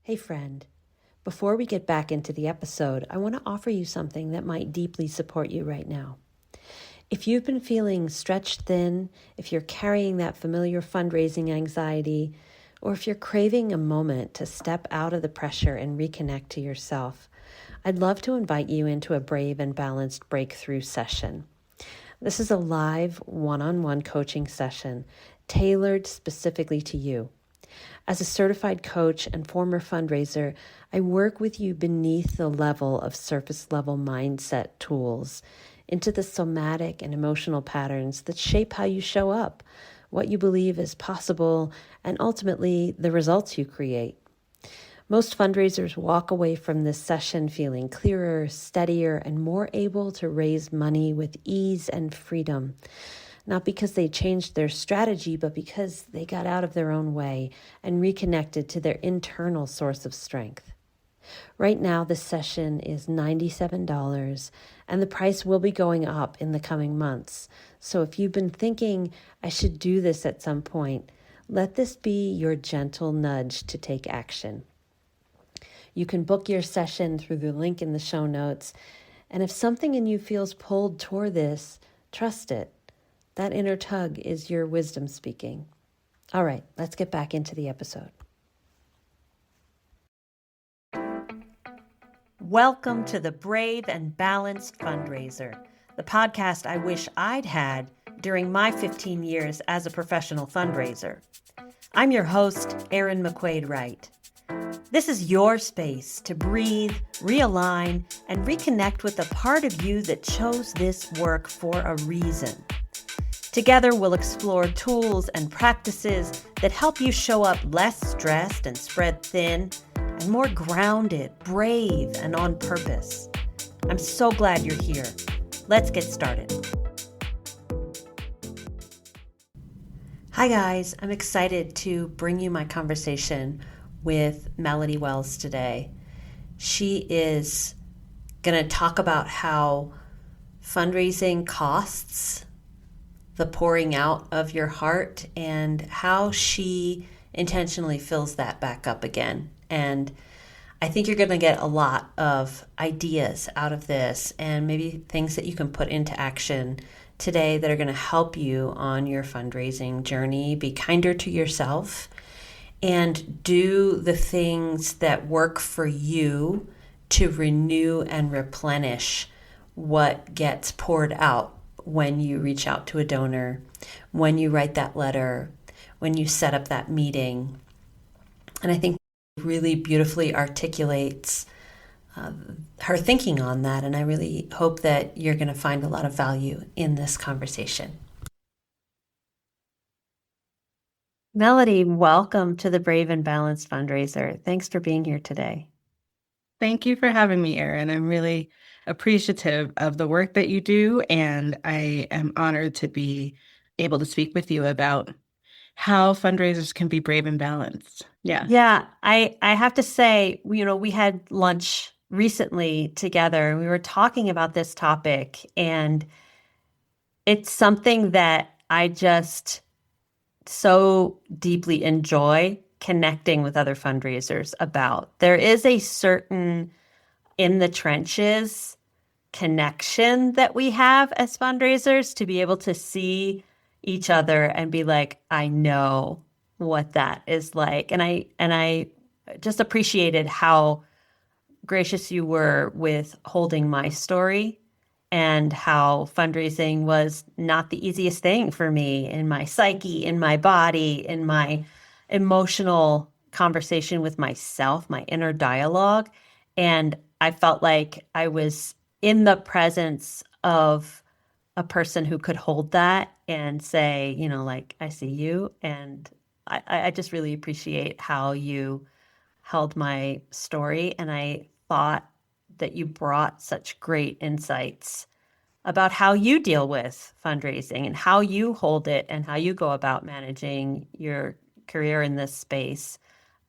Hey friend, before we get back into the episode, I want to offer you something that might deeply support you right now. If you've been feeling stretched thin, if you're carrying that familiar fundraising anxiety, or if you're craving a moment to step out of the pressure and reconnect to yourself, I'd love to invite you into a brave and balanced breakthrough session. This is a live one-on-one coaching session tailored specifically to you. As a certified coach and former fundraiser, I work with you beneath the level of surface level mindset tools into the somatic and emotional patterns that shape how you show up, what you believe is possible, and ultimately the results you create. Most fundraisers walk away from this session feeling clearer, steadier, and more able to raise money with ease and freedom. Not because they changed their strategy, but because they got out of their own way and reconnected to their internal source of strength. Right now, this session is $97, and the price will be going up in the coming months. So if you've been thinking, I should do this at some point, let this be your gentle nudge to take action. You can book your session through the link in the show notes, and if something in you feels pulled toward this, trust it. That inner tug is your wisdom speaking. All right, let's get back into the episode. Welcome to the Brave and Balanced Fundraiser, the podcast I wish I'd had during my 15 years as a professional fundraiser. I'm your host, Erin McQuaid-Wright. This is your space to breathe, realign, and reconnect with the part of you that chose this work for a reason. Together, we'll explore tools and practices that help you show up less stressed and spread thin, and more grounded, brave, and on purpose. I'm so glad you're here. Let's get started. Hi guys, I'm excited to bring you my conversation with Melody Wells today. She is going to talk about how fundraising costs, the pouring out of your heart, and how she intentionally fills that back up again. And I think you're going to get a lot of ideas out of this and maybe things that you can put into action today that are going to help you on your fundraising journey. Be kinder to yourself and do the things that work for you to renew and replenish what gets poured out when you reach out to a donor, when you write that letter, when you set up that meeting. And I think really beautifully articulates her thinking on that. And I really hope that you're going to find a lot of value in this conversation. Melody, welcome to the Brave and Balanced Fundraiser. Thanks for being here today. Thank you for having me, Erin. I'm really appreciative of the work that you do, and I am honored to be able to speak with you about how fundraisers can be brave and balanced. Yeah, I have to say, we had lunch recently together, and we were talking about this topic, and it's something that I just so deeply enjoy connecting with other fundraisers about. There is a certain in the trenches connection that we have as fundraisers to be able to see each other and be like, I know what that is like. And I just appreciated how gracious you were with holding my story and how fundraising was not the easiest thing for me in my psyche, in my body, in my emotional conversation with myself, my inner dialogue. And I felt like I was in the presence of a person who could hold that and say, like, I see you. And I just really appreciate how you held my story. And I thought that you brought such great insights about how you deal with fundraising and how you hold it and how you go about managing your career in this space.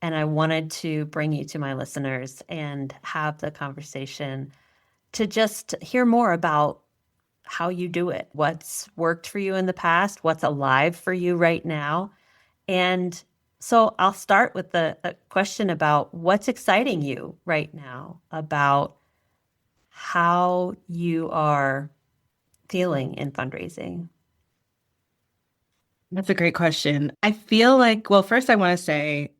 And I wanted to bring you to my listeners and have the conversation to just hear more about how you do it, what's worked for you in the past, what's alive for you right now, and So I'll start with a question about what's exciting you right now about how you are feeling in fundraising. That's a great question. I feel like, well, first I want to say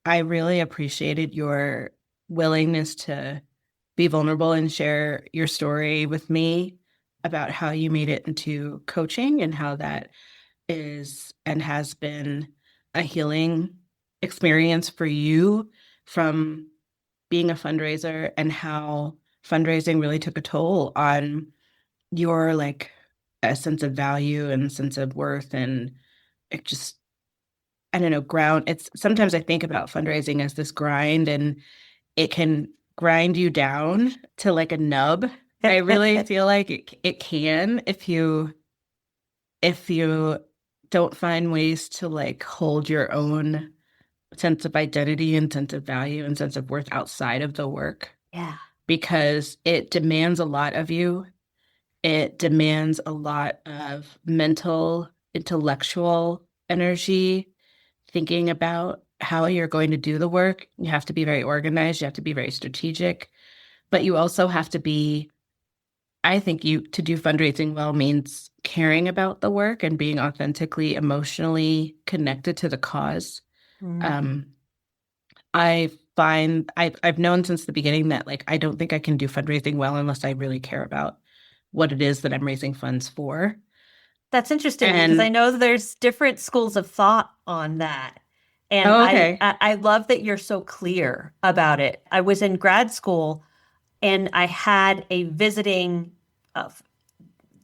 I really appreciated your willingness to be vulnerable and share your story with me about how you made it into coaching and how that is and has been a healing experience for you from being a fundraiser and how fundraising really took a toll on your like a sense of value and sense of worth and it just I don't know ground it's sometimes I think about fundraising as this grind and it can grind you down to like a nub. I really feel like it can if you don't find ways to like hold your own sense of identity and sense of value and sense of worth outside of the work Yeah. because it demands a lot of you. It demands a lot of mental, intellectual energy, thinking about how you're going to do the work. You have to be very organized, you have to be very strategic, but you also have to be, I think you to do fundraising well means caring about the work and being authentically, emotionally connected to the cause. Mm. Um, I find I've known since the beginning that like I don't think I can do fundraising well unless I really care about what it is that I'm raising funds for. That's interesting because I And know there's different schools of thought on that. And oh, I, okay. I I love that you're so clear about it. I was in grad school and I had a visiting uh,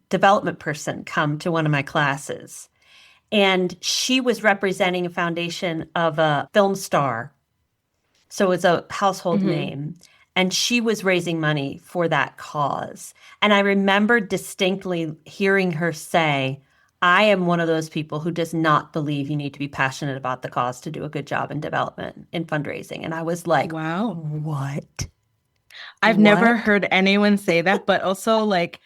development person come to one of my classes. And she was representing a foundation of a film star. So it's a household Hmm. name. And she was raising money for that cause. And I remember distinctly hearing her say, I am one of those people who does not believe you need to be passionate about the cause to do a good job in development, in fundraising. And I was like, Wow. what? I've never What? heard anyone say that, but also like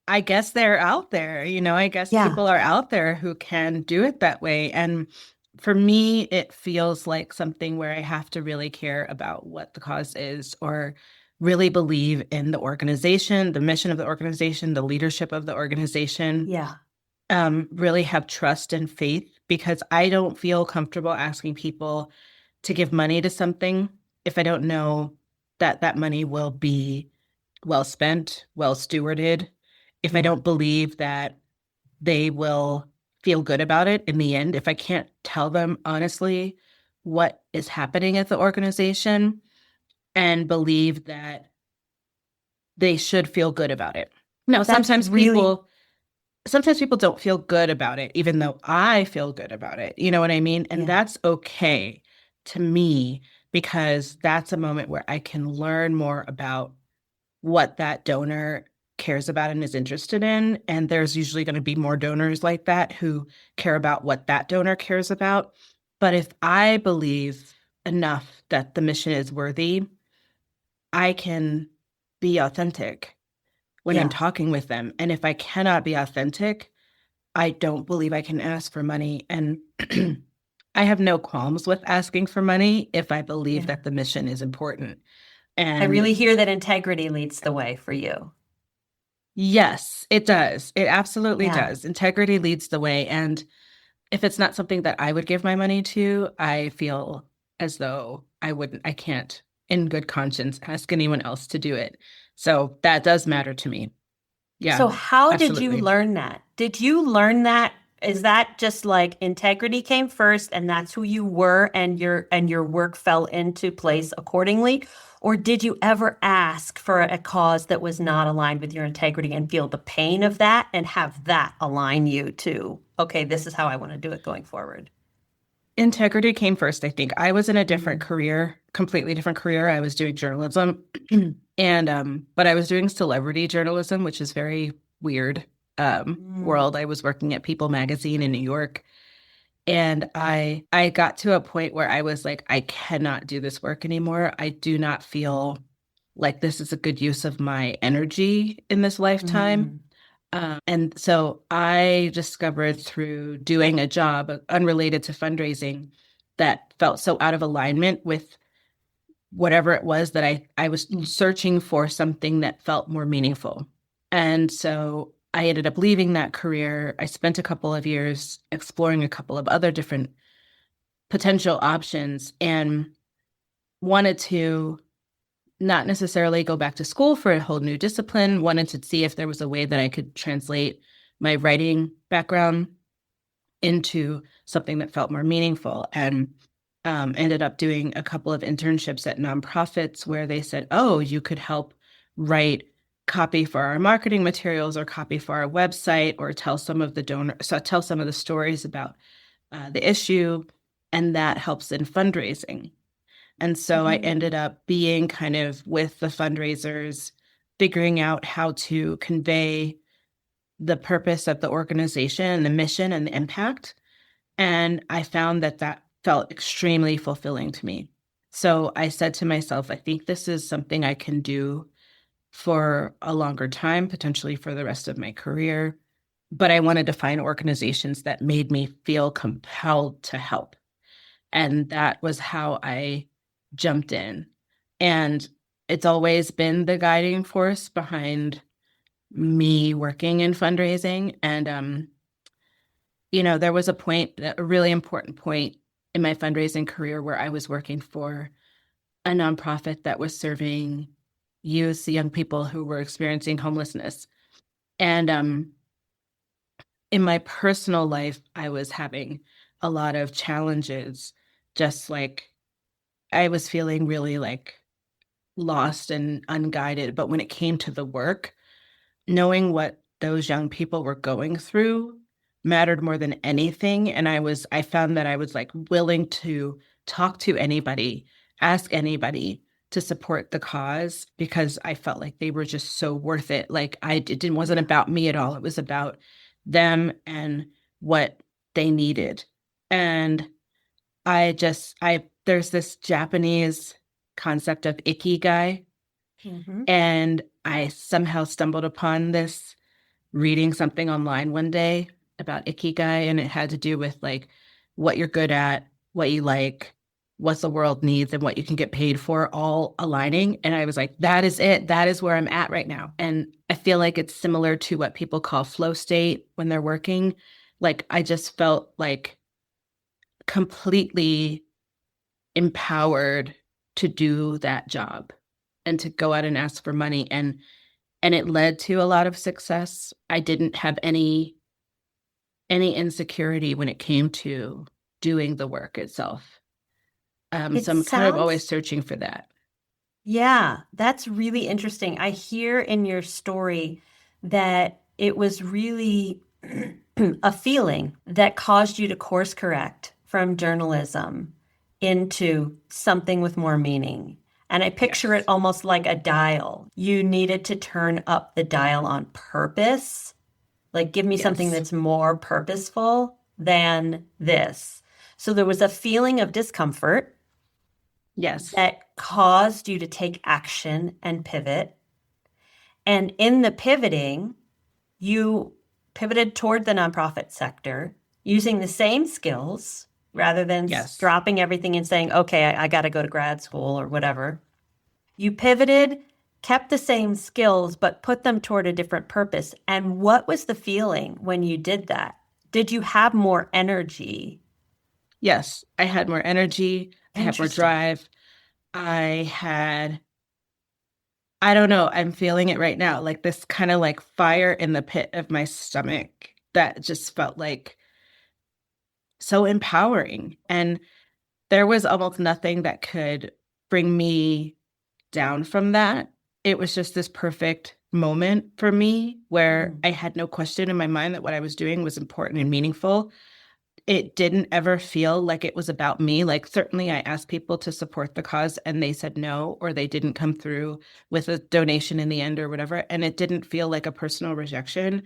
I guess they're out there, I guess Yeah. people are out there who can do it that way. And for me, it feels like something where I have to really care about what the cause is or really believe in the organization, the mission of the organization, the leadership of the organization, Yeah. really have trust and faith because I don't feel comfortable asking people to give money to something if I don't know that that money will be well spent, well stewarded, if I Yeah. don't believe that they will feel good about it in the end, if I can't tell them honestly what is happening at the organization and believe that they should feel good about it. Now, That's really, sometimes people don't feel good about it, even though I feel good about it. You know what I mean? And yeah. that's okay to me because that's a moment where I can learn more about what that donor cares about and is interested in. And there's usually going to be more donors like that who care about what that donor cares about. But if I believe enough that the mission is worthy, I can be authentic when I'm Yeah. talking with them. And if I cannot be authentic, I don't believe I can ask for money. And I have no qualms with asking for money if I believe Yeah. that the mission is important. I And really hear that integrity leads the way for you. yes, it does. It absolutely Yeah. does. Integrity leads the way. And if it's not something that I would give my money to, I feel as though I can't, in good conscience, ask anyone else to do it. So that does matter to me. Yeah, So how did you absolutely. learn that? Did you learn that? Is that just like integrity came first and that's who you were and your work fell into place accordingly? Or did you ever ask for a cause that was not aligned with your integrity and feel the pain of that and have that align you to, okay, this is how I want to do it going forward? Integrity came first, I think. I was in a different Mm. career, completely different career. I was doing journalism and but I was doing celebrity journalism, which is very weird Mm. world. I was working at People magazine in New York and I got to a point where I was like I cannot do this work anymore. I do not feel like this is a good use of my energy in this lifetime. Mm. And so I discovered through doing a job unrelated to fundraising that felt so out of alignment with whatever it was that I was searching for something that felt more meaningful. And so I ended up leaving that career. I spent a couple of years exploring a couple of other different potential options and wanted to not necessarily go back to school for a whole new discipline, wanted to see if there was a way that I could translate my writing background into something that felt more meaningful. And ended up doing a couple of internships at nonprofits where they said, oh, you could help write copy for our marketing materials or copy for our website or tell some of the tell some of the stories about the issue. And that helps in fundraising. And so I ended up being kind of with the fundraisers, figuring out how to convey the purpose of the organization, the mission, and the impact. And I found that that felt extremely fulfilling to me. So I said to myself, I think this is something I can do for a longer time, potentially for the rest of my career. But I wanted to find organizations that made me feel compelled to help. And that was how I jumped in. And it's always been the guiding force behind me working in fundraising. And there was a really important point in my fundraising career where I was working for a nonprofit that was serving youth, young people who were experiencing homelessness. And in my personal life, I was having a lot of challenges, just like I was feeling really like lost and unguided. But when it came to the work, knowing what those young people were going through mattered more than anything. And I found that I was like willing to talk to anybody, ask anybody to support the cause because I felt like they were just so worth it. Like it wasn't about me at all. It was about them and what they needed. And there's this Japanese concept of ikigai. And I somehow stumbled upon this reading something online one day about ikigai, and it had to do with like what you're good at, what you like, what the world needs, and what you can get paid for, all aligning. And I was like, that is it. That is where I'm at right now. And I feel like it's similar to what people call flow state when they're working. Like I just felt like completely empowered to do that job and to go out and ask for money. And it led to a lot of success. I didn't have any insecurity when it came to doing the work itself. So I'm kind of always searching for that. Yeah, that's really interesting. I hear in your story that it was really a feeling that caused you to course correct from journalism into something with more meaning. And I picture it almost like a dial. You needed to turn up the dial on purpose. Like, give me something that's more purposeful than this. So there was a feeling of discomfort. Yes. That caused you to take action and pivot. And in the pivoting, you pivoted toward the nonprofit sector using the same skills rather than dropping everything and saying, okay, I got to go to grad school or whatever. You pivoted, kept the same skills, but put them toward a different purpose. And what was the feeling when you did that? Did you have more energy? Yes, I had more energy. I had more drive. I don't know, I'm feeling it right now, like this kind of like fire in the pit of my stomach that just felt like so empowering. And there was almost nothing that could bring me down from that. It was just this perfect moment for me where I had no question in my mind that what I was doing was important and meaningful. It didn't ever feel like it was about me. Like certainly I asked people to support the cause and they said no, or they didn't come through with a donation in the end or whatever. And it didn't feel like a personal rejection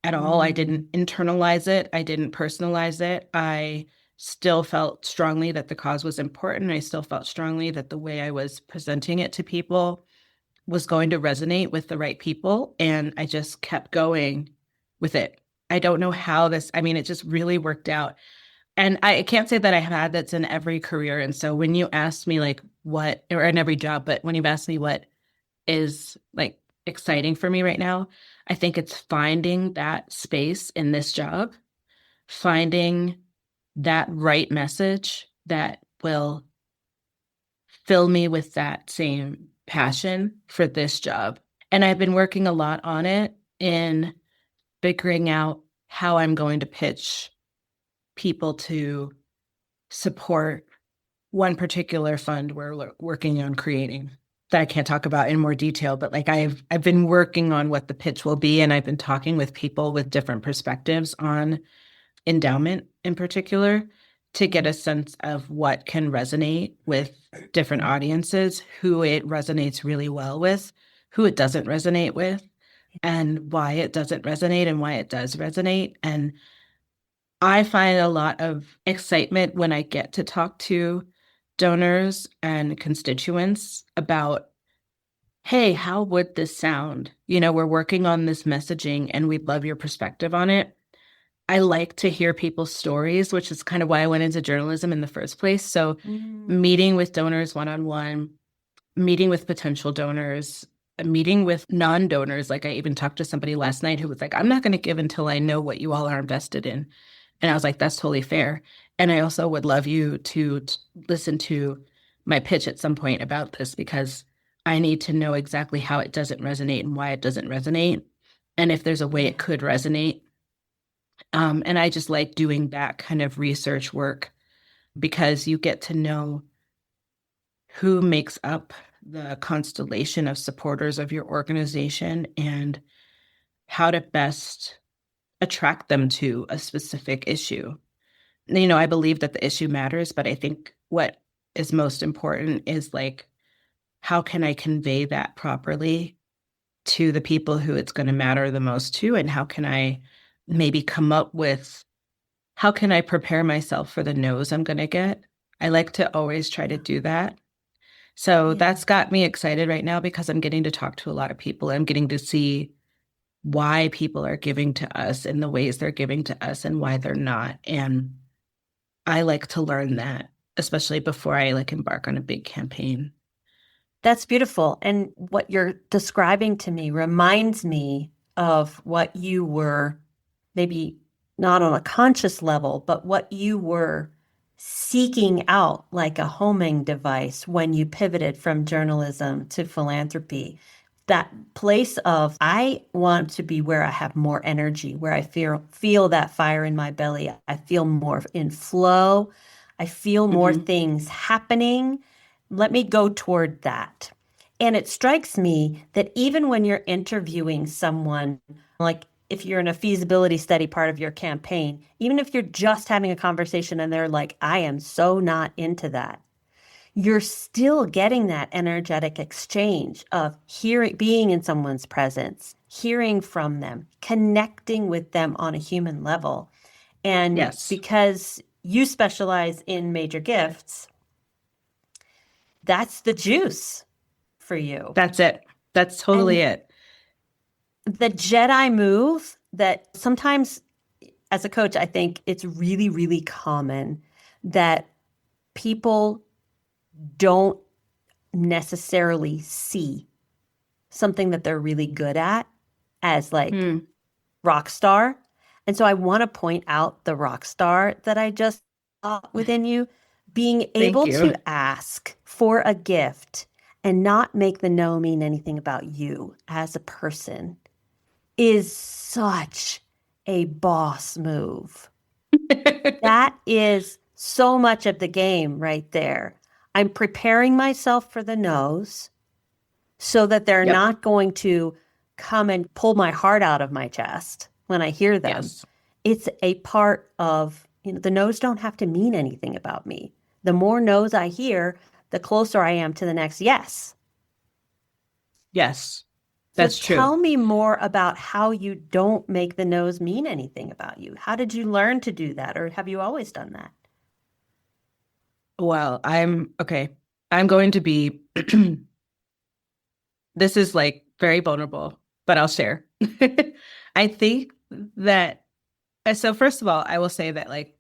at all. I didn't internalize it. I didn't personalize it. I still felt strongly that the cause was important. I still felt strongly that the way I was presenting it to people was going to resonate with the right people. And I just kept going with it. I don't know how it just really worked out. And I can't say that I have had that's in every career. And so when you asked me like what, or in every job, but when you've asked me what is like exciting for me right now, I think it's finding that space in this job, finding that right message that will fill me with that same passion for this job. And I've been working a lot on it in figuring out how I'm going to pitch people to support one particular fund we're working on creating that I can't talk about in more detail, but like I've been working on what the pitch will be, and I've been talking with people with different perspectives on endowment in particular to get a sense of what can resonate with different audiences, who it resonates really well with, who it doesn't resonate with, and why it doesn't resonate and why it does resonate. And I find a lot of excitement when I get to talk to donors and constituents about, hey, how would this sound? We're working on this messaging and we'd love your perspective on it. I like to hear people's stories, which is kind of why I went into journalism in the first place. So, meeting with donors one on one, meeting with potential donors, meeting with non donors. Like, I even talked to somebody last night who was like, I'm not going to give until I know what you all are invested in. And I was like, that's totally fair. And I also would love you to listen to my pitch at some point about this because I need to know exactly how it doesn't resonate and why it doesn't resonate. And if there's a way it could resonate. And I just like doing that kind of research work because you get to know who makes up the constellation of supporters of your organization and how to best attract them to a specific issue. I believe that the issue matters, but I think what is most important is like, how can I convey that properly to the people who it's going to matter the most to? And how can I maybe come up with, how can I prepare myself for the no's I'm going to get? I like to always try to do that. So that's got me excited right now because I'm getting to talk to a lot of people. I'm getting to see why people are giving to us and the ways they're giving to us and why they're not. And I like to learn that, especially before I like embark on a big campaign. That's beautiful. And what you're describing to me reminds me of what you were, maybe not on a conscious level, but what you were seeking out like a homing device when you pivoted from journalism to philanthropy. That place of, I want to be where I have more energy, where I feel that fire in my belly. I feel more in flow. I feel more Mm-hmm. things happening. Let me go toward that. And it strikes me that even when you're interviewing someone, like if you're in a feasibility study part of your campaign, even if you're just having a conversation and they're like, I am so not into that, you're still getting that energetic exchange of hearing, being in someone's presence, hearing from them, connecting with them on a human level. And Yes, because you specialize in major gifts, that's the juice for you. that's it. That's totally And it. the Jedi move that sometimes as a coach, I think it's really, really common that people don't necessarily see something that they're really good at as like Hmm. rock star. And so I want to point out the rock star that I just saw within you, being Thank able you. to ask for a gift and not make the no mean anything about you as a person is such a boss move. That is so much of the game right there. I'm preparing myself for the no's so that they're Yep. not going to come and pull my heart out of my chest when I hear them. Yes. It's a part of, the no's don't have to mean anything about me. The more no's I hear, the closer I am to the next yes. Yes. So That's true. tell me more about how you don't make the no's mean anything about you. How did you learn to do that, or have you always done that? Well, I'm okay. I'm going to be, this is like very vulnerable, but I'll share. I think that, so first of all, I will say that like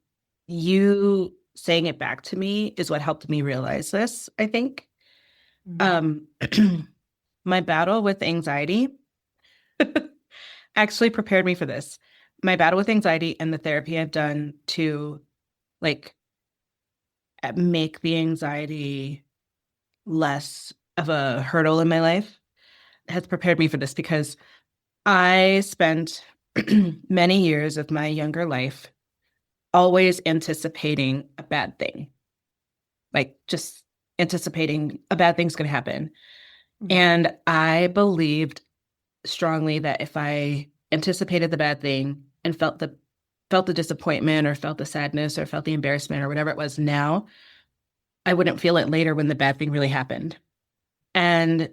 you saying it back to me is what helped me realize this, I think. Um, my battle with anxiety actually prepared me for this. My battle with anxiety and the therapy I've done to like make the anxiety less of a hurdle in my life has prepared me for this because I spent many years of my younger life always anticipating a bad thing, like just anticipating a bad thing's going to happen. And I believed strongly that if I anticipated the bad thing and felt the disappointment or felt the sadness or felt the embarrassment or whatever it was now, I wouldn't feel it later when the bad thing really happened. And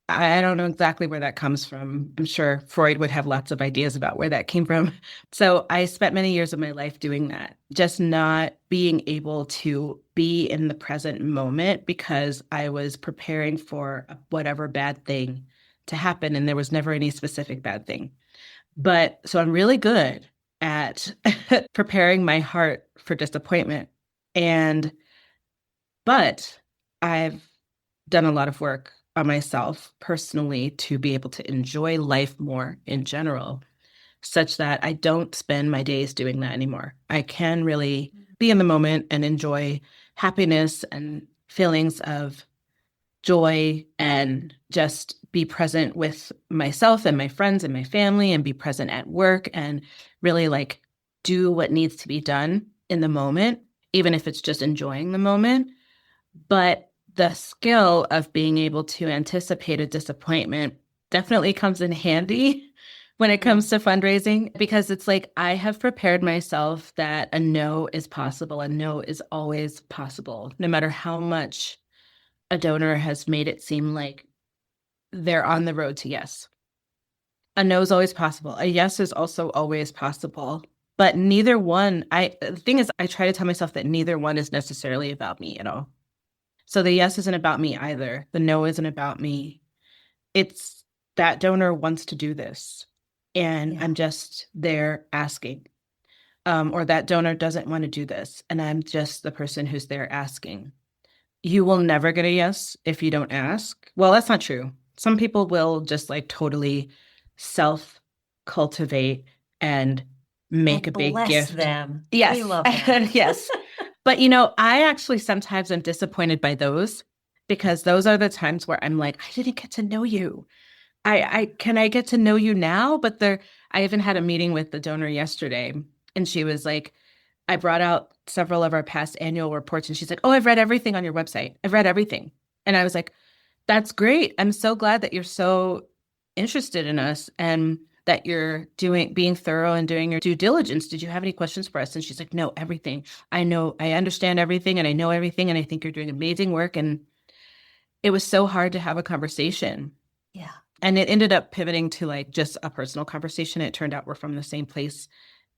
I don't know exactly where that comes from. I'm sure Freud would have lots of ideas about where that came from. So I spent many years of my life doing that, just not being able to be in the present moment because I was preparing for whatever bad thing to happen. And there was never any specific bad thing. But so I'm really good at preparing my heart for disappointment. But I've done a lot of work on myself personally to be able to enjoy life more in general, such that I don't spend my days doing that anymore. I can really be in the moment and enjoy happiness and feelings of joy and just be present with myself and my friends and my family and be present at work and really like do what needs to be done in the moment, even if it's just enjoying the moment. But the skill of being able to anticipate a disappointment definitely comes in handy when it comes to fundraising because it's like I have prepared myself that a no is possible. A no is always possible, no matter how much a donor has made it seem like they're on the road to yes. A no is always possible. A yes is also always possible. But neither one, the thing is, I try to tell myself that neither one is necessarily about me at all. So the yes isn't about me either. The no isn't about me. It's that donor wants to do this. And I'm just there asking. Or that donor doesn't want to do this. And I'm just the person who's there asking. You will never get a yes if you don't ask. Well, that's not true. Some people will just like totally self cultivate and make a big gift. Them. Yes. We love them. Yes. But I actually sometimes am disappointed by those because those are the times where I'm like, I didn't get to know you. I can I get to know you now? But I even had a meeting with the donor yesterday and she was like, I brought out several of our past annual reports and she's like, oh, I've read everything on your website. I've read everything. And I was like, that's great. I'm so glad that you're so interested in us and that you're being thorough and doing your due diligence. Did you have any questions for us? And she's like, no, everything. I know, I understand everything and I know everything. And I think you're doing amazing work. And it was so hard to have a conversation. Yeah. And it ended up pivoting to like just a personal conversation. It turned out we're from the same place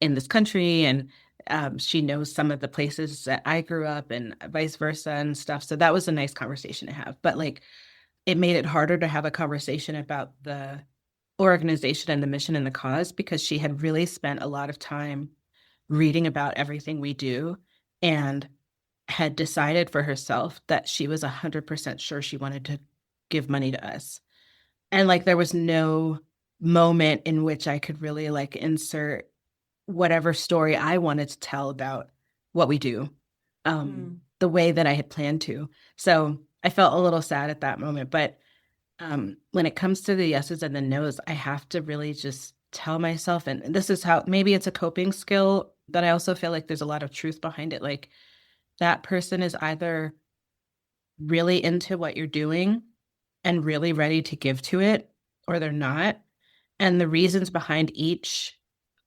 in this country. And she knows some of the places that I grew up and vice versa and stuff. So that was a nice conversation to have. But like, it made it harder to have a conversation about the organization and the mission and the cause because she had really spent a lot of time reading about everything we do and had decided for herself that she was 100% sure she wanted to give money to us. And like there was no moment in which I could really like insert whatever story I wanted to tell about what we do, the way that I had planned to. So I felt a little sad at that moment. But when it comes to the yeses and the nos, I have to really just tell myself, and this is how maybe it's a coping skill, but I also feel like there's a lot of truth behind it. Like that person is either really into what you're doing and really ready to give to it, or they're not. And the reasons behind each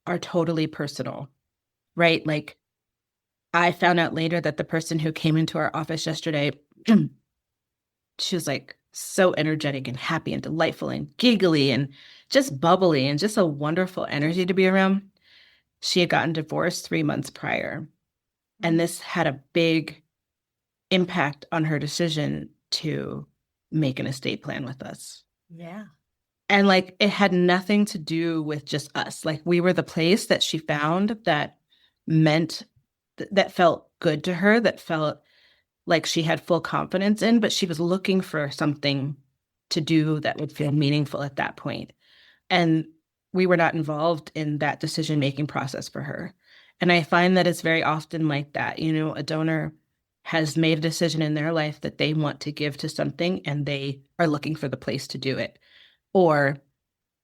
are totally personal, right? Like I found out later that the person who came into our office yesterday, she was like so energetic and happy and delightful and giggly and just bubbly and just a wonderful energy to be around. She had gotten divorced 3 months prior. And this had a big impact on her decision to make an estate plan with us. Yeah. And like it had nothing to do with just us. Like we were the place that she found that meant that felt good to her, that felt like she had full confidence in, but she was looking for something to do that would feel meaningful at that point. And we were not involved in that decision-making process for her. And I find that it's very often like that. A donor has made a decision in their life that they want to give to something and they are looking for the place to do it. Or,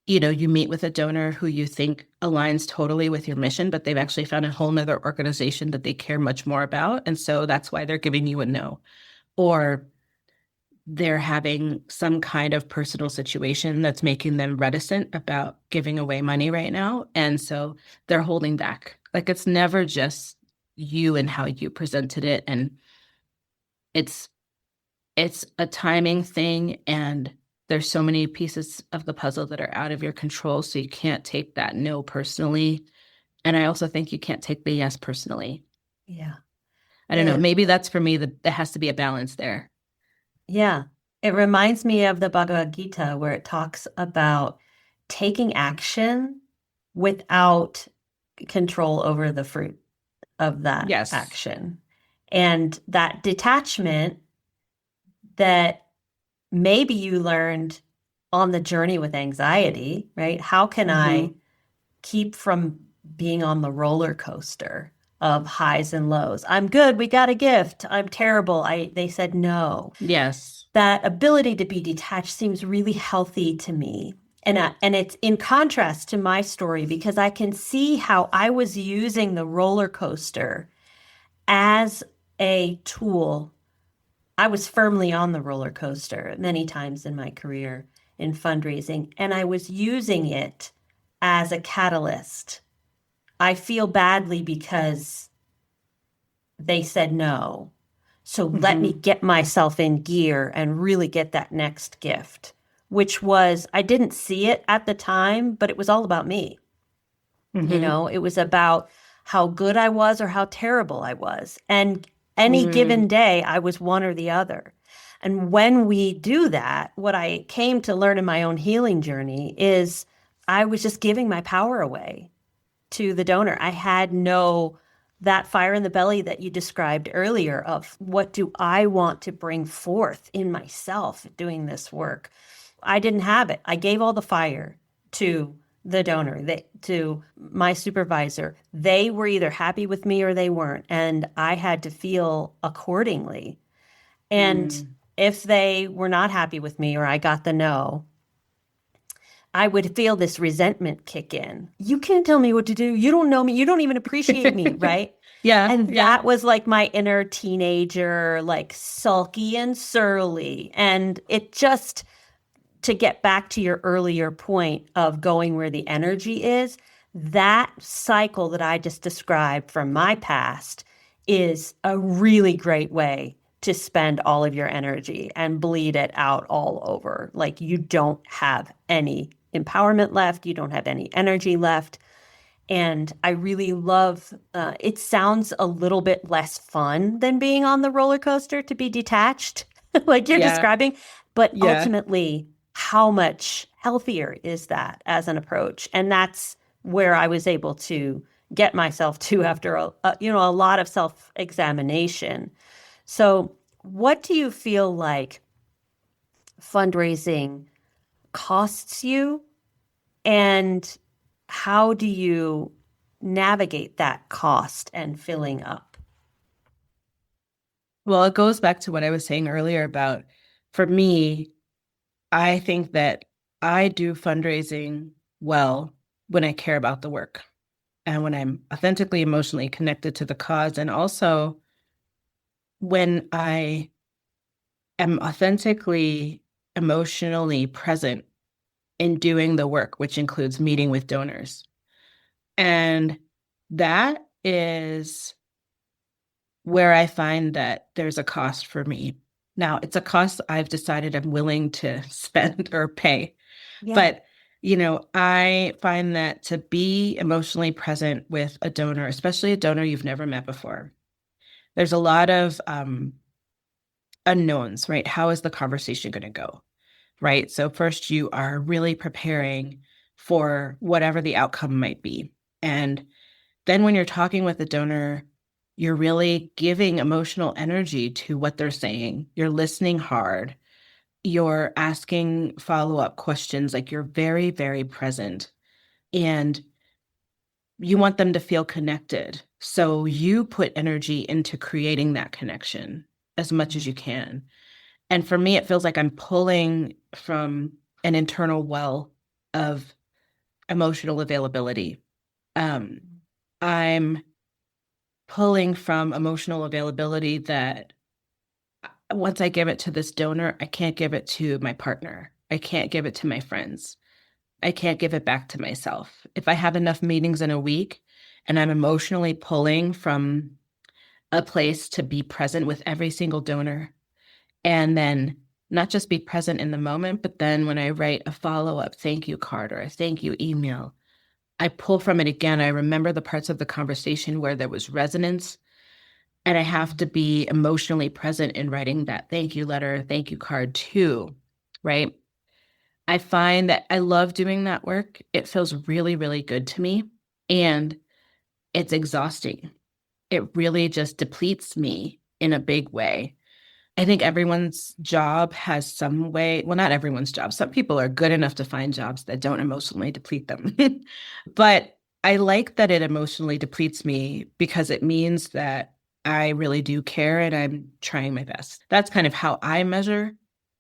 you meet with a donor who you think aligns totally with your mission, but they've actually found a whole nother organization that they care much more about. And so that's why they're giving you a no. Or they're having some kind of personal situation that's making them reticent about giving away money right now. And so they're holding back. Like it's never just you and how you presented it. And it's a timing thing. And there's so many pieces of the puzzle that are out of your control. So you can't take that no personally. And I also think you can't take the yes personally. Yeah. I don't know. Maybe that's for me, that there has to be a balance there. Yeah. It reminds me of the Bhagavad Gita where it talks about taking action without control over the fruit of that Yes. action. And that detachment that maybe you learned on the journey with anxiety, right? How can I keep from being on the roller coaster of highs and lows? I'm good. We got a gift. I'm terrible. They said no. Yes. That ability to be detached seems really healthy to me. And it's in contrast to my story because I can see how I was using the roller coaster as a tool. I was firmly on the roller coaster many times in my career in fundraising, and I was using it as a catalyst. I feel badly because they said no. So let me get myself in gear and really get that next gift, which was, I didn't see it at the time, but it was all about me. It was about how good I was or how terrible I was. And any given day, I was one or the other. And when we do that, what I came to learn in my own healing journey is I was just giving my power away to the donor. I had that fire in the belly that you described earlier of what do I want to bring forth in myself doing this work. I didn't have it. I gave all the fire to the donor, to my supervisor. They were either happy with me or they weren't. And I had to feel accordingly. And if they were not happy with me or I got the no, I would feel this resentment kick in. You can't tell me what to do. You don't know me. You don't even appreciate me, right? Yeah. And that was like my inner teenager, like sulky and surly. And it just, to get back to your earlier point of going where the energy is, that cycle that I just described from my past is a really great way to spend all of your energy and bleed it out all over. Like you don't have any empowerment left. You don't have any energy left. And I really love, it sounds a little bit less fun than being on the roller coaster to be detached, like you're describing. But ultimately, how much healthier is that as an approach? And that's where I was able to get myself to after a lot of self-examination. So what do you feel like fundraising costs you, and how do you navigate that cost and filling up? Well, it goes back to what I was saying earlier about, for me, I think that I do fundraising well when I care about the work and when I'm authentically emotionally connected to the cause, and also when I am authentically emotionally present in doing the work, which includes meeting with donors. And that is where I find that there's a cost for me. Now, it's a cost I've decided I'm willing to spend or pay. Yeah. But, I find that to be emotionally present with a donor, especially a donor you've never met before, there's a lot of unknowns, right? How is the conversation going to go? Right? So first you are really preparing for whatever the outcome might be. And then when you're talking with the donor, You're really giving emotional energy to what they're saying. You're listening hard. You're asking follow-up questions. Like you're very, very present. And you want them to feel connected. So you put energy into creating that connection as much as you can. And for me, it feels like I'm pulling from an internal well of emotional availability. Um, I'm pulling from emotional availability that once I give it to this donor, I can't give it to my partner. I can't give it to my friends. I can't give it back to myself. If I have enough meetings in a week and I'm emotionally pulling from a place to be present with every single donor, and then not just be present in the moment, but then when I write a follow-up thank you card or a thank you email, I pull from it again. I remember the parts of the conversation where there was resonance, and I have to be emotionally present in writing that thank you letter, thank you card too, right? I find that I love doing that work. It feels really, really good to me, and it's exhausting. It really just depletes me in a big way. I think everyone's job has some way, well, not everyone's job. Some people are good enough to find jobs that don't emotionally deplete them. But I like that it emotionally depletes me because it means that I really do care and I'm trying my best. That's kind of how I measure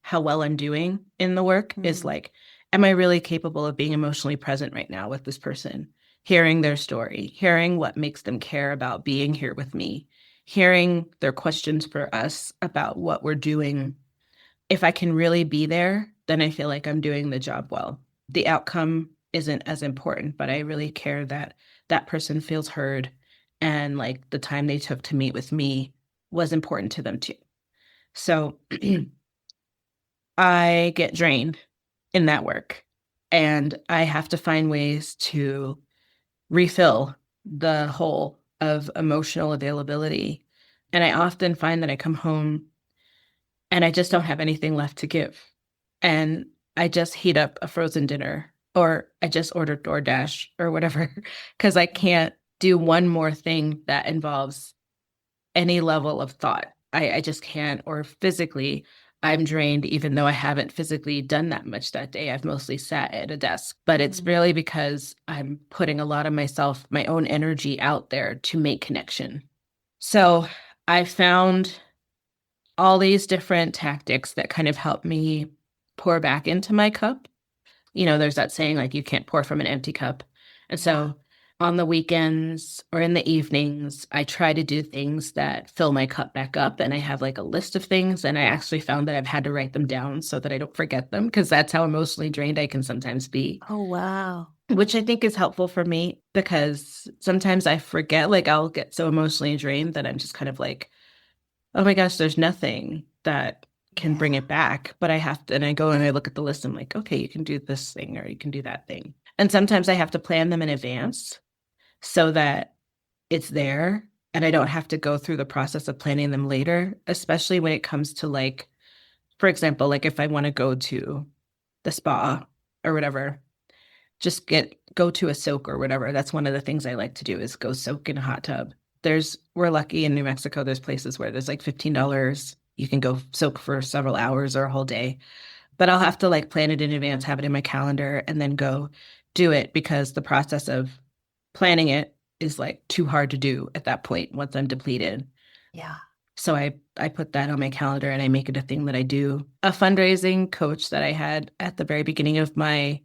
how well I'm doing in the work is like, am I really capable of being emotionally present right now with this person, hearing their story, hearing what makes them care about being here with me, hearing their questions for us about what we're doing. If I can really be there, then I feel like I'm doing the job well. The outcome isn't as important, but I really care that that person feels heard and like the time they took to meet with me was important to them too. So I get drained in that work and I have to find ways to refill the hole of emotional availability. And I often find that I come home and I just don't have anything left to give. And I just heat up a frozen dinner or I just order DoorDash or whatever because I can't do one more thing that involves any level of thought. I just can't, or physically, I'm drained, even though I haven't physically done that much that day. I've mostly sat at a desk, but it's really because I'm putting a lot of myself, my own energy out there to make connection. So I found all these different tactics that kind of help me pour back into my cup. You know, there's that saying like you can't pour from an empty cup. And so on the weekends or in the evenings, I try to do things that fill my cup back up. And I have like a list of things. And I actually found that I've had to write them down so that I don't forget them because that's how emotionally drained I can sometimes be. Oh, wow. Which I think is helpful for me because sometimes I forget, like I'll get so emotionally drained that I'm just kind of like, oh my gosh, there's nothing that can bring it back. But I have to, and I go and I look at the list. I'm like, okay, you can do this thing or you can do that thing. And sometimes I have to plan them in advance so that it's there and I don't have to go through the process of planning them later, especially when it comes to like, for example, like if I want to go to the spa or whatever, just go to a soak or whatever. That's one of the things I like to do is go soak in a hot tub. We're lucky in New Mexico, there's places where there's like $15. You can go soak for several hours or a whole day. But I'll have to like plan it in advance, have it in my calendar, and then go do it because the process of planning it is like too hard to do at that point once I'm depleted. Yeah. So I put that on my calendar and I make it a thing that I do. A fundraising coach that I had at the very beginning of my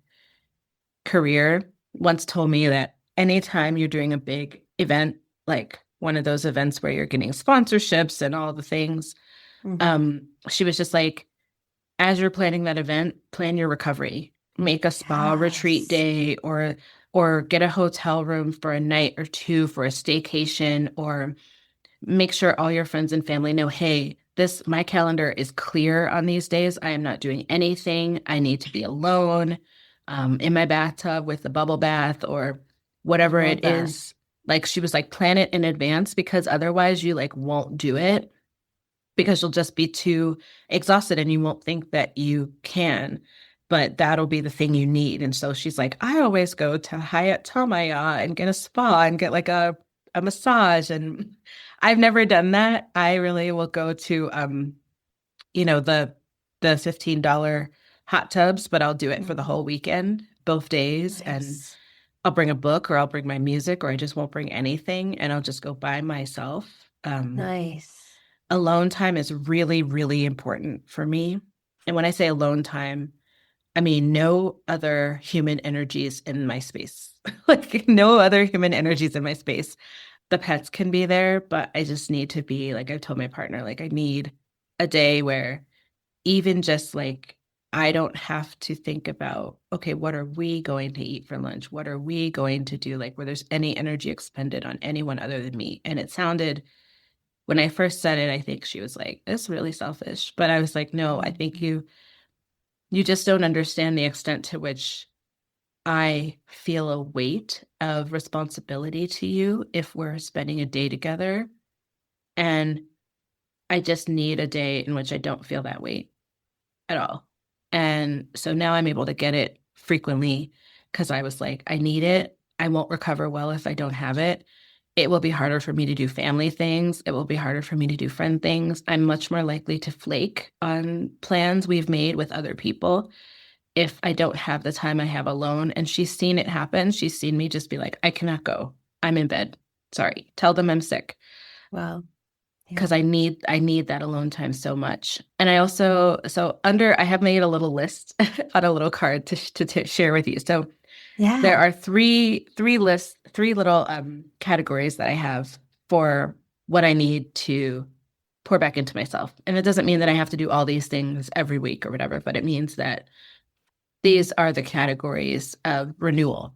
career once told me that anytime you're doing a big event, like one of those events where you're getting sponsorships and all the things, she was just like, as you're planning that event, plan your recovery. Make a spa retreat day or get a hotel room for a night or two for a staycation, or make sure all your friends and family know, hey, my calendar is clear on these days. I am not doing anything. I need to be alone, in my bathtub with a bubble bath or whatever it is. Like she was like, plan it in advance because otherwise you like won't do it because you'll just be too exhausted and you won't think that you can, but that'll be the thing you need. And so she's like, I always go to Hyatt Tamaya and get a spa and get like a massage. And I've never done that. I really will go to you know, the $15 hot tubs, but I'll do it for the Mm, whole weekend, both days, and nice. I'll bring a book or I'll bring my music or I just won't bring anything and I'll just go by myself. Nice. Alone time is really, really important for me. And when I say alone time, I mean no other human energies in my space. Like no other human energies in my space. The pets can be there, but I just need to be like I've told my partner, like I need a day where even just like I don't have to think about, okay, what are we going to eat for lunch? What are we going to do? Like where there's any energy expended on anyone other than me. And it sounded when I first said it, I think she was like, "It's really selfish." But I was like, "No, I think Mm, you just don't understand the extent to which I feel a weight of responsibility to you if we're spending a day together. And I just need a day in which I don't feel that weight at all." And so now I'm able to get it frequently because I was like, I need it. I won't recover well if I don't have it. It will be harder for me to do family things. It will be harder for me to do friend things. I'm much more likely to flake on plans we've made with other people if I don't have the time I have alone. And she's seen it happen. She's seen me just be like, I cannot go. I'm in bed. Sorry. Tell them I'm sick wow. because Yeah. I need that alone time so much. And I also so under I have made a little list on a little card to share with you. So there Yeah. are three little categories that I have for what I need to pour back into myself. And it doesn't mean that I have to do all these things every week or whatever, but it means that these are the categories of renewal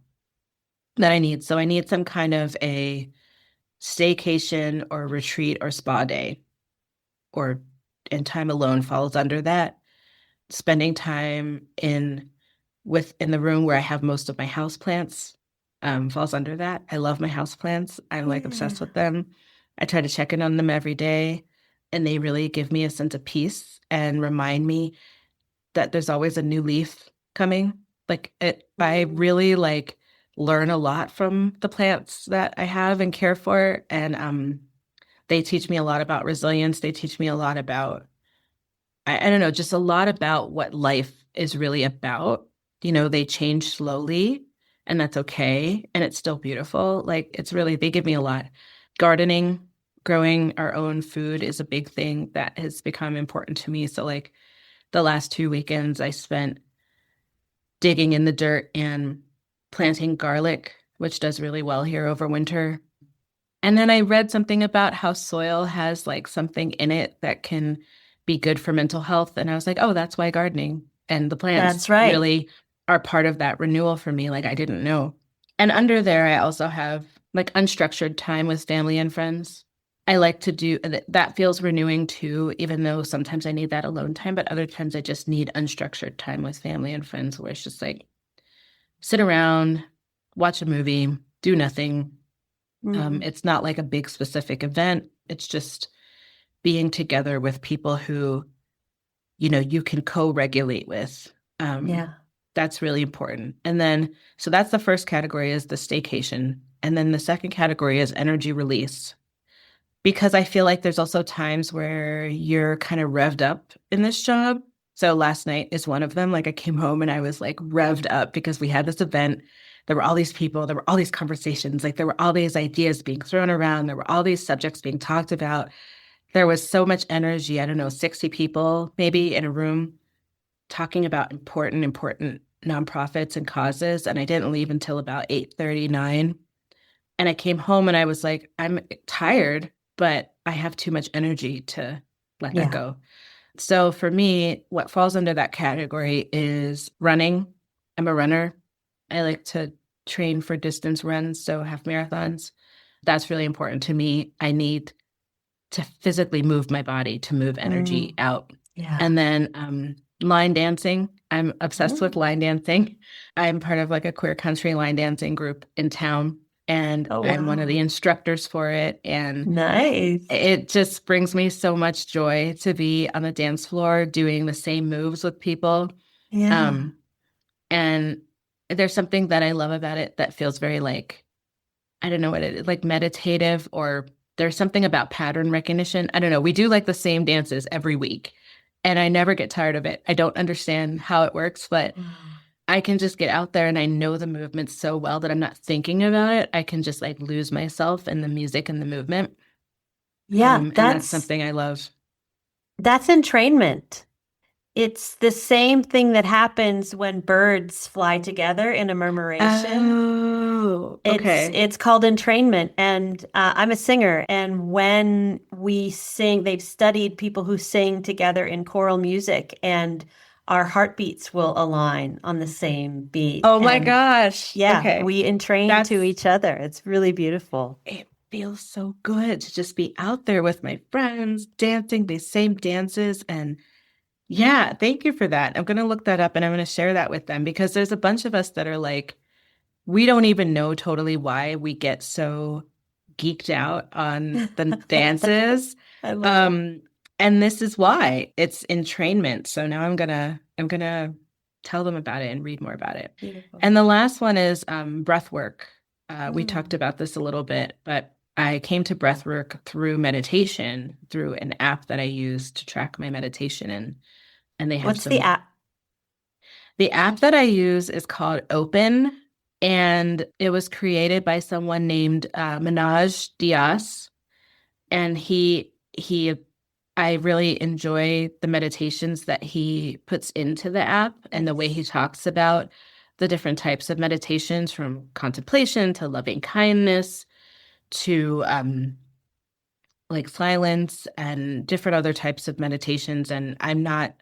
that I need. So I need some kind of a staycation or retreat or spa day or and time alone falls under that. Spending time in the room where I have most of my house plants falls under that. I love my house plants. I'm like obsessed Yeah. with them. I try to check in on them every day, and they really give me a sense of peace and remind me that there's always a new leaf coming. I Mm, really like learn a lot from the plants that I have and care for, and they teach me a lot about resilience. They teach me a lot about I don't know, just a lot about what life is really about. You know, they change slowly, and that's okay. And it's still beautiful. Like, it's really, they give me a lot. Gardening, growing our own food is a big thing that has become important to me. So, like, the last 2 weekends, I spent digging in the dirt and planting garlic, which does really well here over winter. And then I read something about how soil has like something in it that can be good for mental health. And I was like, oh, that's why gardening and the plants that's right. really are part of that renewal for me. Like I didn't know. And under there, I also have like unstructured time with family and friends. I like to do that feels renewing too, even though sometimes I need that alone time, but other times I just need unstructured time with family and friends where it's just like sit around, watch a movie, do nothing, Mm, it's not like a big specific event. It's just being together with people who, you know, you can co-regulate with. Um, yeah. that's really important. And then, so that's the first category is the staycation. And then the second category is energy release. Because I feel like there's also times where you're kind of revved up in this job. So last night is one of them. Like I came home and I was like revved up because we had this event. There were all these people, there were all these conversations, like there were all these ideas being thrown around, there were all these subjects being talked about. There was so much energy. I don't know, 60 people maybe in a room talking about important nonprofits and causes. And I didn't leave until about 8:39. And I came home and I was like, I'm tired, but I have too much energy to let that Yeah. go. So for me, what falls under that category is running. I'm a runner. I like to train for distance runs, so half marathons. That's really important to me. I need to physically move my body to move energy Mm, out. yeah. And then line dancing. I'm obsessed with Mm. line dancing. I'm part of like a queer country line dancing group in town, and Oh, I'm one of the wow. instructors for it. And Nice. it just brings me so much joy to be on the dance floor doing the same moves with people. Yeah. Um, and there's something that I love about it that feels very like, I don't know what it is, like meditative or there's something about pattern recognition. I don't know. We do like the same dances every week, and I never get tired of it. I don't understand how it works, but I can just get out there and I know the movements so well that I'm not thinking about it. I can just like lose myself in the music and the movement. Yeah, And that's something I love. that's entrainment. It's the same thing that happens when birds fly together in a murmuration. Oh, It's okay. it's called entrainment, and I'm a singer. And when we sing, they've studied people who sing together in choral music, and our heartbeats will align on the same beat. Oh my And gosh. yeah, Okay. we entrain to That's each other. It's really beautiful. it feels so good to just be out there with my friends dancing these same dances. And yeah, thank you for that. I'm going to look that up and I'm going to share that with them because there's a bunch of us that are like, we don't even know totally why we get so geeked out on the dances. I love it. Um, and this is why it's entrainment. So now I'm gonna tell them about it and read more about it. Beautiful. And the last one is breath work. We talked Mm. about this a little bit, but I came to breath work through meditation, through an app that I use to track my meditation and they have What's the some. app? The app that I use is called Open, and it was created by someone named Minaj Diaz. And I really enjoy the meditations that he puts into the app and the way he Nice. talks about the different types of meditations, from contemplation to loving kindness to like silence and different other types of meditations. And I'm not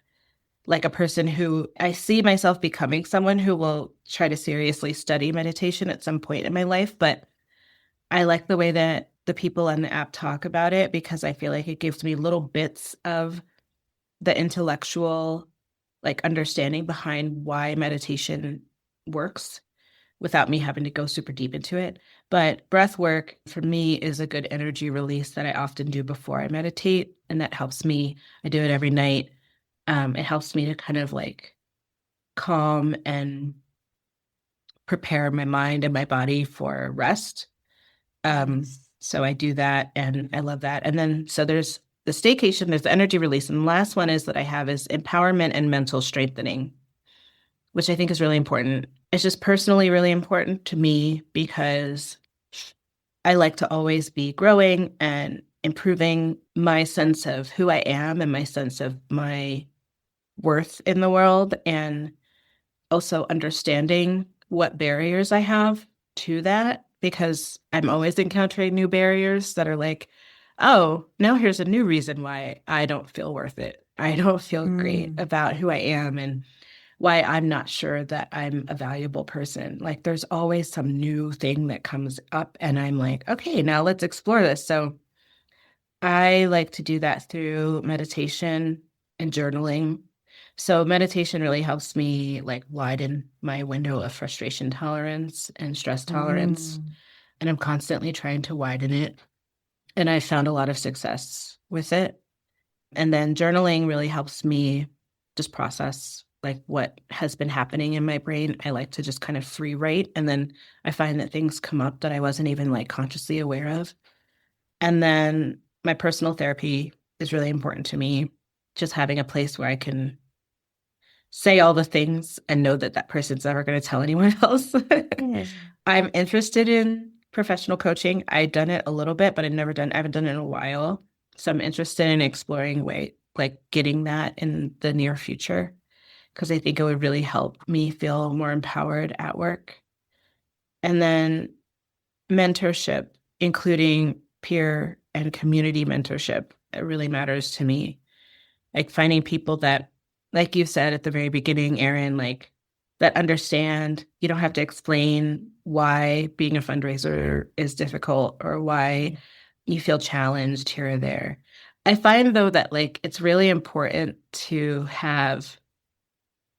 like a person who I see myself becoming someone who will try to seriously study meditation at some point in my life, but I like the way that the people on the app talk about it because I feel like it gives me little bits of the intellectual like understanding behind why meditation works without me having to go super deep into it. But breath work for me is a good energy release that I often do before I meditate. And that helps me. I do it every night. It helps me to kind of like calm and prepare my mind and my body for rest. Nice. So I do that and I love that. And then so there's the staycation, there's the energy release. And the last one is that I have is empowerment and mental strengthening, which I think is really important. It's just personally really important to me because I like to always be growing and improving my sense of who I am and my sense of my worth in the world. And also understanding what barriers I have to that because I'm always encountering new barriers that are like, oh, now here's a new reason why I don't feel worth it. I don't feel great Mm. about who I am and why I'm not sure that I'm a valuable person. Like there's always some new thing that comes up and I'm like, okay, now let's explore this. So I like to do that through meditation and journaling. So meditation really helps me like widen my window of frustration tolerance and stress tolerance. Mm. And I'm constantly trying to widen it. And I found a lot of success with it. And then journaling really helps me just process like what has been happening in my brain. I like to just kind of free write. And then I find that things come up that I wasn't even like consciously aware of. And then my personal therapy is really important to me. Just having a place where I can say all the things and know that that person's never going to tell anyone else. Yeah. I'm interested in professional coaching. I've done it a little bit, but I haven't done it in a while. So I'm interested in exploring like getting that in the near future because I think it would really help me feel more empowered at work. And then mentorship, including peer and community mentorship, it really matters to me. Like finding people that, like you said at the very beginning, Erin, like that understand you don't have to explain why being a fundraiser is difficult or why you feel challenged here or there. I find though that like it's really important to have,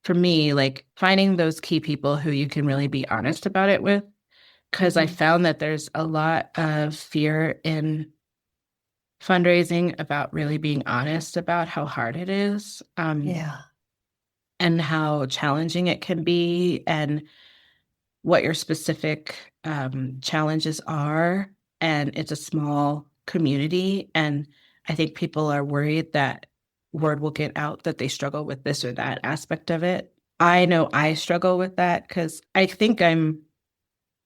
for me, like finding those key people who you can really be honest about it with because I Mhm. found that there's a lot of fear in fundraising about really being honest about how hard it is, Yeah. and how challenging it can be, and what your specific challenges are. And it's a small community. And I think people are worried that word will get out that they struggle with this or that aspect of it. I know I struggle with that because I think I'm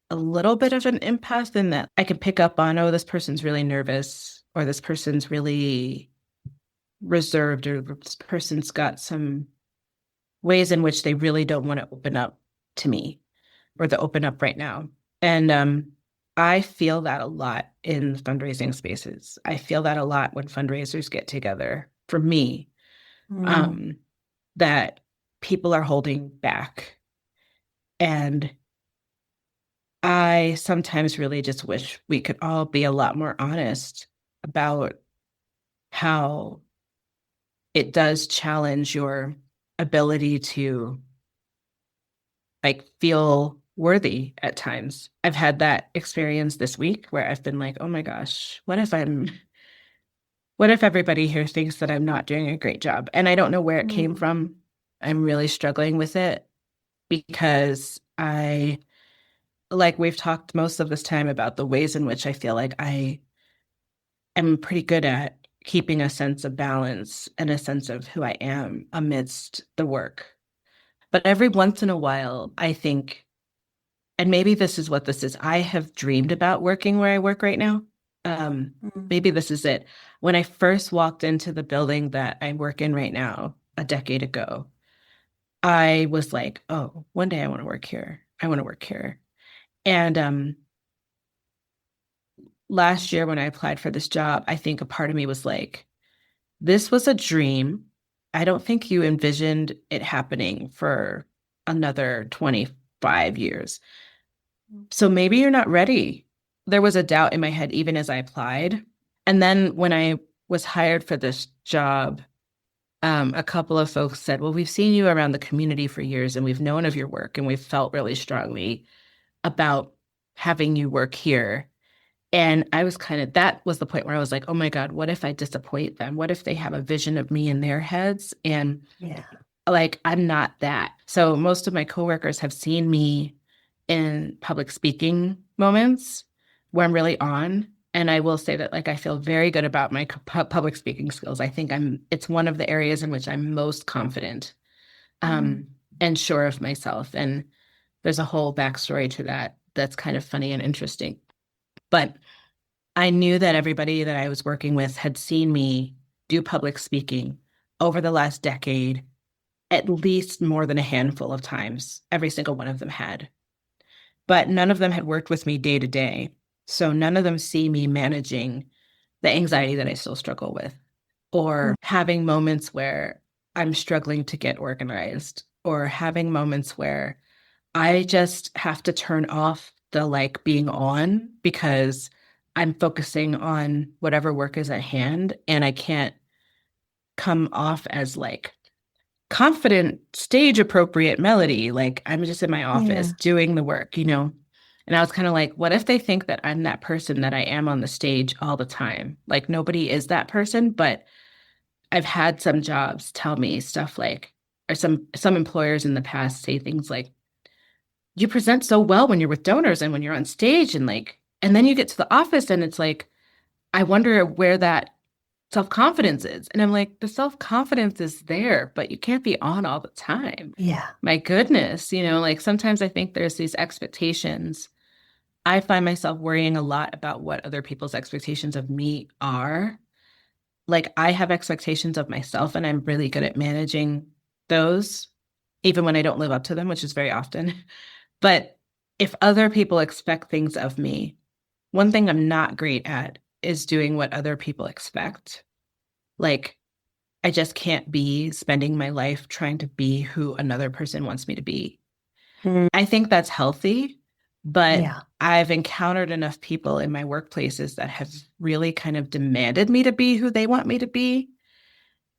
a little bit of an empath in that I can pick up on, oh, this person's really nervous, or this person's really reserved, or this person's got some ways in which they really don't want to open up to me or to open up right now. And I feel that a lot in fundraising spaces. I feel that a lot when fundraisers get together for me, that people are holding back. And I sometimes really just wish we could all be a lot more honest about how it does challenge your ability to like feel worthy at times. I've had that experience this week where I've been like, oh my gosh, what if everybody here thinks that I'm not doing a great job? And I don't know where it came from. I'm really struggling with it because like we've talked most of this time about the ways in which I feel like I am pretty good at keeping a sense of balance and a sense of who I am amidst the work. But every once in a while, I think, and maybe this is what this is, I have dreamed about working where I work right now. Maybe this is it. When I first walked into the building that I work in right now, a decade ago, I was like, oh, one day I want to work here. I want to work here. And last year when I applied for this job, I think a part of me was like, this was a dream. I don't think you envisioned it happening for another 25 years. So maybe you're not ready. There was a doubt in my head even as I applied. And then when I was hired for this job, a couple of folks said, well, we've seen you around the community for years and we've known of your work and we've felt really strongly about having you work here. And I was that was the point where I was like, oh my God, what if I disappoint them? What if they have a vision of me in their heads? And like, I'm not that. So most of my coworkers have seen me in public speaking moments where I'm really on. And I will say that like, I feel very good about my public speaking skills. I think it's one of the areas in which I'm most confident and sure of myself. And there's a whole backstory to that that's kind of funny and interesting. But I knew that everybody that I was working with had seen me do public speaking over the last decade, at least more than a handful of times. Every single one of them had. But none of them had worked with me day to day. So none of them see me managing the anxiety that I still struggle with, or having moments where I'm struggling to get organized, or having moments where I just have to turn off the like being on because I'm focusing on whatever work is at hand and I can't come off as like confident, stage appropriate melody. Like I'm just in my office doing the work, you know? And I was kind of like, what if they think that I'm that person that I am on the stage all the time? Like nobody is that person, but I've had some jobs tell me stuff like, or some employers in the past say things like, you present so well when you're with donors and when you're on stage and like, and then you get to the office and it's like, I wonder where that self-confidence is. And I'm like, the self-confidence is there, but you can't be on all the time. Yeah. My goodness, you know, like sometimes I think there's these expectations. I find myself worrying a lot about what other people's expectations of me are. Like I have expectations of myself and I'm really good at managing those, even when I don't live up to them, which is very often. But if other people expect things of me, one thing I'm not great at is doing what other people expect. Like, I just can't be spending my life trying to be who another person wants me to be. I think that's healthy, but I've encountered enough people in my workplaces that have really kind of demanded me to be who they want me to be.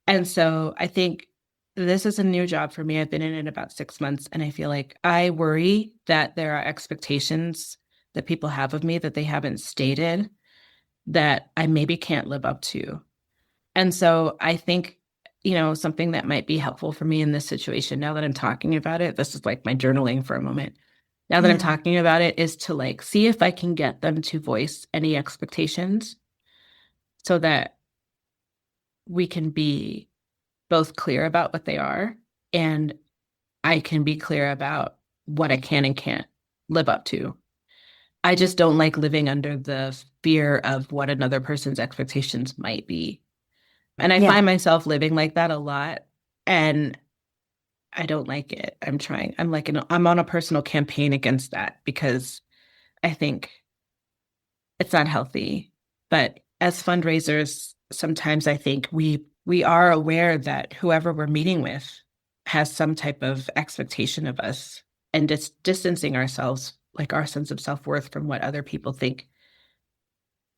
And so I think this is a new job for me. I've been in it about 6 months, and I feel like I worry that there are expectations that people have of me that they haven't stated that I maybe can't live up to. And so I think, you know, something that might be helpful for me in this situation, now that I'm talking about it, this is like my journaling for a moment. Now that I'm talking about it, is to like see if I can get them to voice any expectations so that we can be both clear about what they are, and I can be clear about what I can and can't live up to. I just don't like living under the fear of what another person's expectations might be. And I Yeah. find myself living like that a lot. And I don't like it. I'm trying. I'm on a personal campaign against that because I think it's not healthy. But as fundraisers, sometimes I think we are aware that whoever we're meeting with has some type of expectation of us, and just distancing ourselves, like our sense of self-worth from what other people think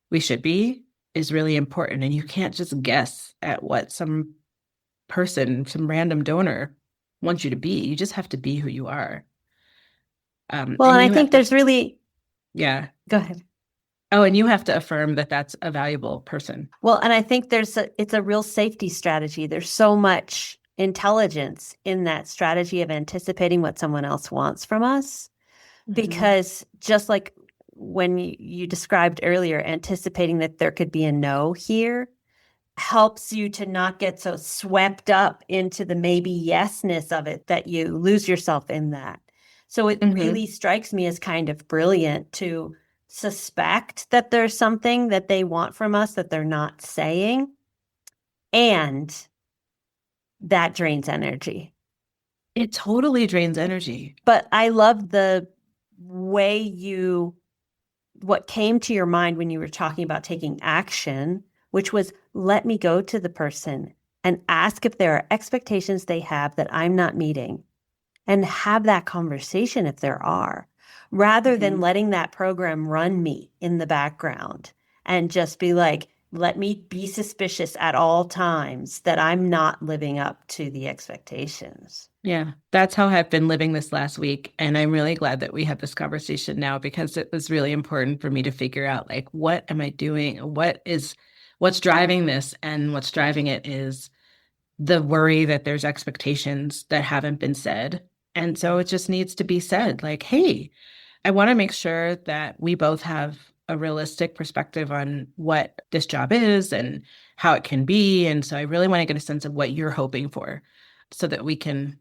we should be, is really important. And you can't just guess at what some person, some random donor wants you to be. You just have to be who you are. Well, and And I you have think to, there's really, yeah. go ahead. Oh, and you have to affirm that that's a valuable person. Well, and I think it's a real safety strategy. There's so much intelligence in that strategy of anticipating what someone else wants from us. Mm-hmm. Because just like when you described earlier, anticipating that there could be a no here helps you to not get so swept up into the maybe yesness of it that you lose yourself in that. So it Mm-hmm. really strikes me as kind of brilliant to suspect that there's something that they want from us that they're not saying, and that drains energy. It totally drains energy. But I love the way what came to your mind when you were talking about taking action, which was let me go to the person and ask if there are expectations they have that I'm not meeting, and have that conversation if there are, rather than Mm-hmm. letting that program run me in the background and just be like, let me be suspicious at all times that I'm not living up to the expectations. Yeah, that's how I've been living this last week. And I'm really glad that we had this conversation now because it was really important for me to figure out, like, what am I doing? What's driving this? And what's driving it is the worry that there's expectations that haven't been said. And so it just needs to be said, like, hey, I want to make sure that we both have a realistic perspective on what this job is and how it can be. And so I really want to get a sense of what you're hoping for so that we can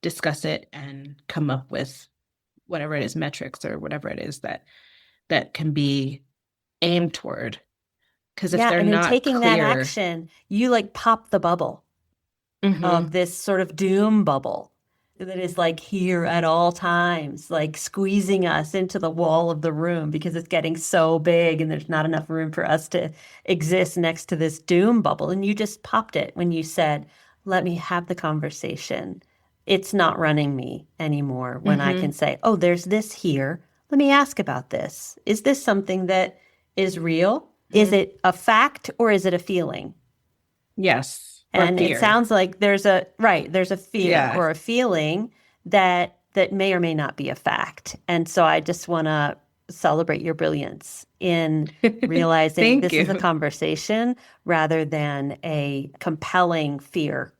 discuss it and come up with whatever it is, metrics or whatever it is that can be aimed toward. Because if Yeah. they're And in not taking that clear, action, you like pop the bubble of mm-hmm, this sort of doom bubble that is like here at all times, like squeezing us into the wall of the room because it's getting so big and there's not enough room for us to exist next to this doom bubble. And you just popped it when you said, let me have the conversation. It's not running me anymore when I mm-hmm, can say, oh, there's this here. Let me ask about this. Is this something that is real? Is it a fact or is it a feeling? yes, or And it fear. sounds like there's a fear Yeah. or a feeling that may or may not be a fact. And so I just want to celebrate your brilliance in realizing Thank this is a you. conversation rather than a compelling fear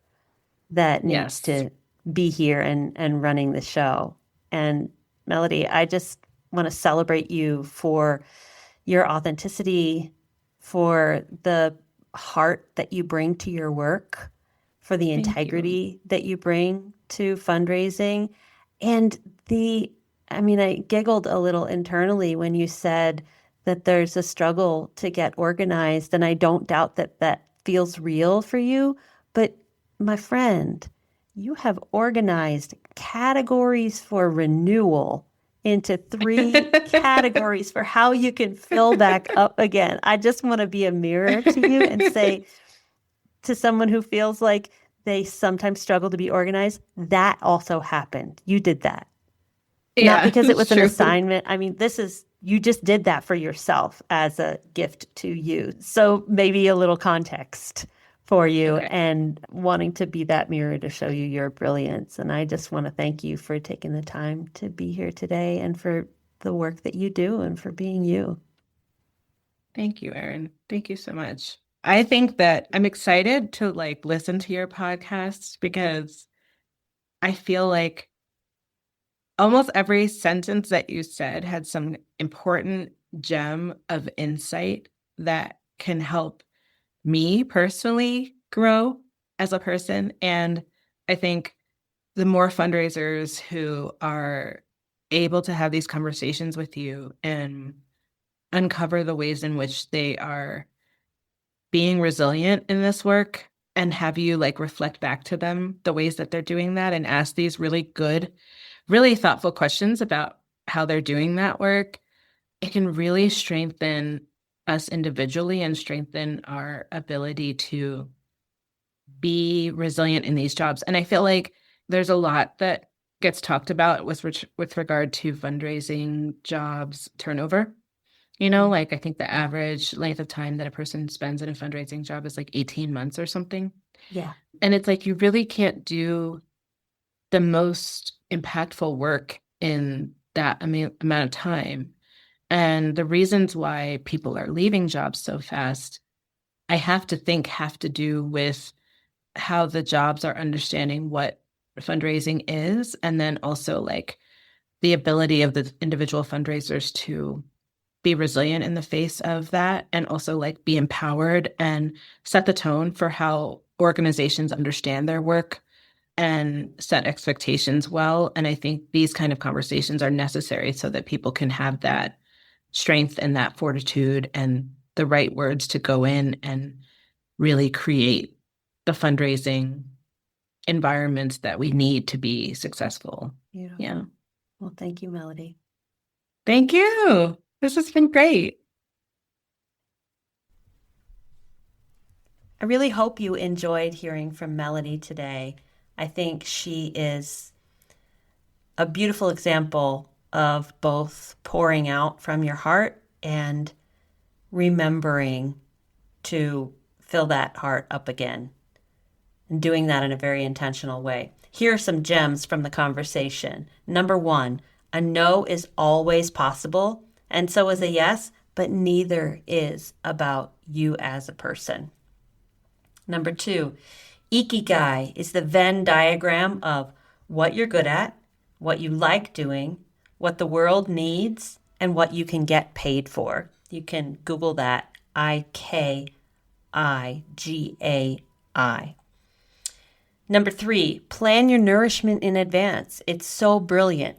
that needs Yes. to be here and running the show. And Melody, I just want to celebrate you for your authenticity, for the heart that you bring to your work, for the Thank you. integrity that you bring to fundraising. And I giggled a little internally when you said that there's a struggle to get organized. And I don't doubt that that feels real for you. But my friend, you have organized categories for renewal into three categories for how you can fill back up again. I just want to be a mirror to you and say to someone who feels like they sometimes struggle to be organized, that also happened. You did that. Not Yeah, because it it's was an true. assignment. I mean, you just did that for yourself as a gift to you. So maybe a little context for you Okay. and wanting to be that mirror to show you your brilliance. And I just want to thank you for taking the time to be here today and for the work that you do and for being you. Thank you, Erin. Thank you so much. I think that I'm excited to like listen to your podcast because I feel like almost every sentence that you said had some important gem of insight that can help me personally grow as a person. And I think the more fundraisers who are able to have these conversations with you and uncover the ways in which they are being resilient in this work and have you like reflect back to them the ways that they're doing that and ask these really good, really thoughtful questions about how they're doing that work, it can really strengthen us individually and strengthen our ability to be resilient in these jobs. And I feel like there's a lot that gets talked about with regard to fundraising jobs turnover. Like I think the average length of time that a person spends in a fundraising job is like 18 months or something. Yeah. And it's like you really can't do the most impactful work in that amount of time. And the reasons why people are leaving jobs so fast, I have to think have to do with how the jobs are understanding what fundraising is, and then also like the ability of the individual fundraisers to be resilient in the face of that, and also like be empowered and set the tone for how organizations understand their work and set expectations well. And I think these kind of conversations are necessary so that people can have that strength and that fortitude and the right words to go in and really create the fundraising environments that we need to be successful. Beautiful. Yeah. Well, thank you, Melody. Thank you. This has been great. I really hope you enjoyed hearing from Melody today. I think she is a beautiful example of both pouring out from your heart and remembering to fill that heart up again, and doing that in a very intentional way. Here are some gems from the conversation. Number one, a no is always possible, and so is a yes, but neither is about you as a person. Number two, ikigai is the Venn diagram of what you're good at, what you like doing, what the world needs, and what you can get paid for. You can Google that, ikigai. Number three, plan your nourishment in advance. It's so brilliant.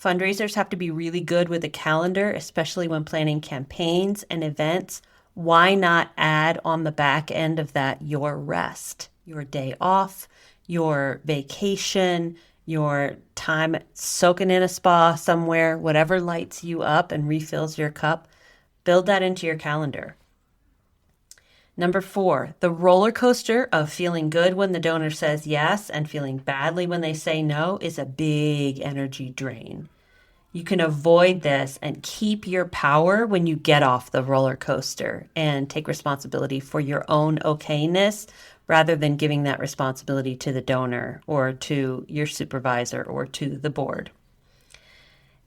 Fundraisers have to be really good with a calendar, especially when planning campaigns and events. Why not add on the back end of that your rest, your day off, your vacation, your time soaking in a spa somewhere, whatever lights you up and refills your cup? Build that into your calendar. Number four, the roller coaster of feeling good when the donor says yes and feeling badly when they say no is a big energy drain. You can avoid this and keep your power when you get off the roller coaster and take responsibility for your own okayness rather than giving that responsibility to the donor or to your supervisor or to the board.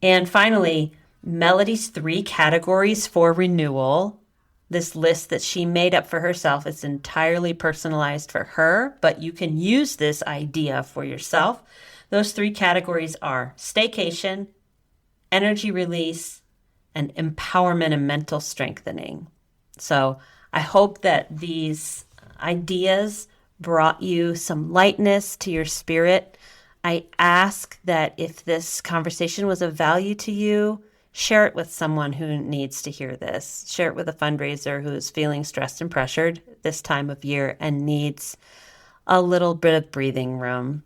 And finally, Melody's 3 categories for renewal. This list that she made up for herself is entirely personalized for her, but you can use this idea for yourself. Those 3 categories are staycation, energy release, and empowerment and mental strengthening. So I hope that these ideas brought you some lightness to your spirit. I ask that if this conversation was of value to you, share it with someone who needs to hear this. Share it with a fundraiser who's feeling stressed and pressured this time of year and needs a little bit of breathing room.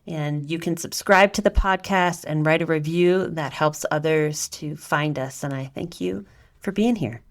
And you can subscribe to the podcast and write a review that helps others to find us. And I thank you for being here.